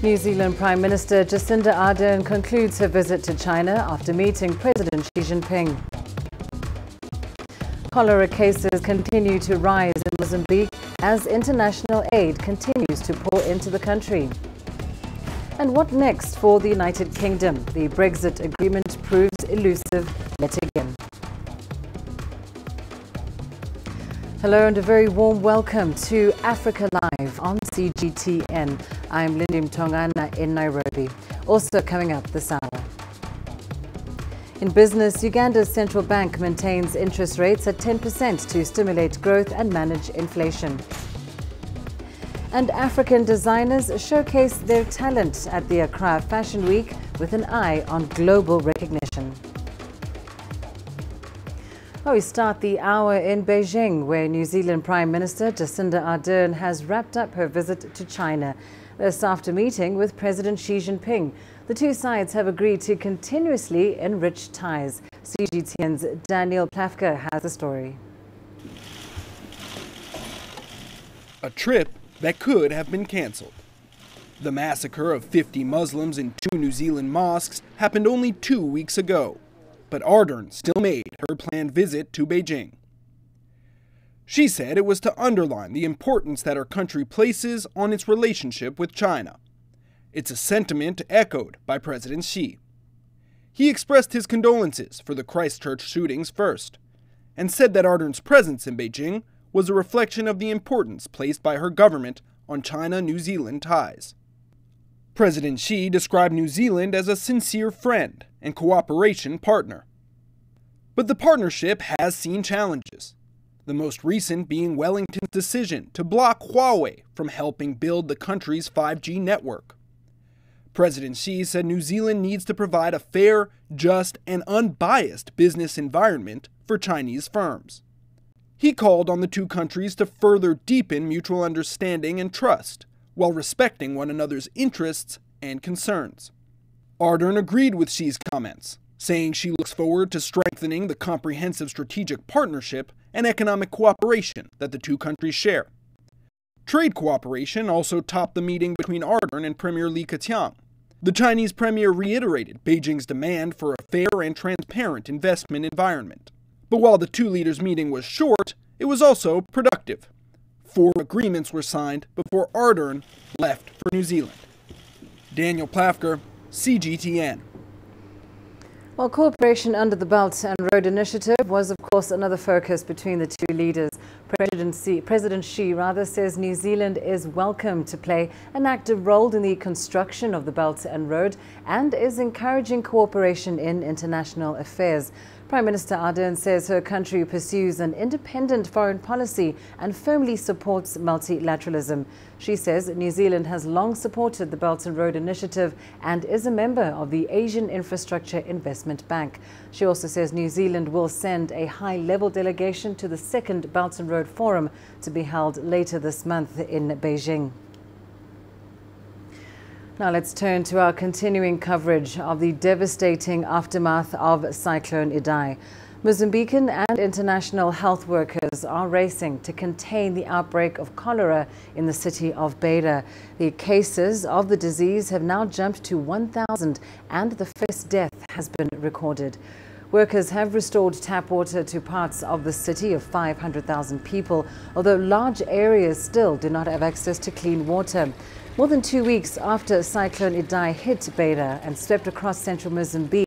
New Zealand Prime Minister Jacinda Ardern concludes her visit to China after meeting President Xi Jinping. Cholera cases continue to rise in Mozambique as international aid continues to pour into the country. And what next for the United Kingdom? The Brexit agreement proves elusive yet again. Hello and a very warm welcome to Africa Live on CGTN. I'm Lindy Mtongana in Nairobi. Also coming up this hour. In business, Uganda's central bank maintains interest rates at 10% to stimulate growth and manage inflation. And African designers showcase their talent at the Accra Fashion Week with an eye on global recognition. Well, we start the hour in Beijing, where New Zealand Prime Minister Jacinda Ardern has wrapped up her visit to China. This after meeting with President Xi Jinping. The two sides have agreed to continuously enrich ties. CGTN's Daniel Plafka has the story. A trip that could have been cancelled. The massacre of 50 Muslims in 2 New Zealand mosques happened only 2 weeks ago, but Ardern still made her planned visit to Beijing. She said it was to underline the importance that her country places on its relationship with China. It's a sentiment echoed by President Xi. He expressed his condolences for the Christchurch shootings first, and said that Ardern's presence in Beijing was a reflection of the importance placed by her government on China-New Zealand ties. President Xi described New Zealand as a sincere friend and cooperation partner. But the partnership has seen challenges, the most recent being Wellington's decision to block Huawei from helping build the country's 5G network. President Xi said New Zealand needs to provide a fair, just, and unbiased business environment for Chinese firms. He called on the two countries to further deepen mutual understanding and trust, while respecting one another's interests and concerns. Ardern agreed with Xi's comments, saying she looks forward to strengthening the comprehensive strategic partnership and economic cooperation that the two countries share. Trade cooperation also topped the meeting between Ardern and Premier Li Keqiang. The Chinese premier reiterated Beijing's demand for a fair and transparent investment environment. But while the two leaders' meeting was short, it was also productive. 4 agreements were signed before Ardern left for New Zealand. Daniel Plafka, CGTN. Well, cooperation under the Belt and Road Initiative was, of course, another focus between the two leaders. President Xi says New Zealand is welcome to play an active role in the construction of the Belt and Road and is encouraging cooperation in international affairs. Prime Minister Ardern says her country pursues an independent foreign policy and firmly supports multilateralism. She says New Zealand has long supported the Belt and Road Initiative and is a member of the Asian Infrastructure Investment Bank. She also says New Zealand will send a high-level delegation to the 2nd Belt and Road Forum to be held later this month in Beijing. Now let's turn to our continuing coverage of the devastating aftermath of Cyclone Idai. Mozambican and international health workers are racing to contain the outbreak of cholera in the city of Beira. The cases of the disease have now jumped to 1,000 and the first death has been recorded. Workers have restored tap water to parts of the city of 500,000 people, although large areas still do not have access to clean water. More than 2 weeks after Cyclone Idai hit Beira and swept across central Mozambique,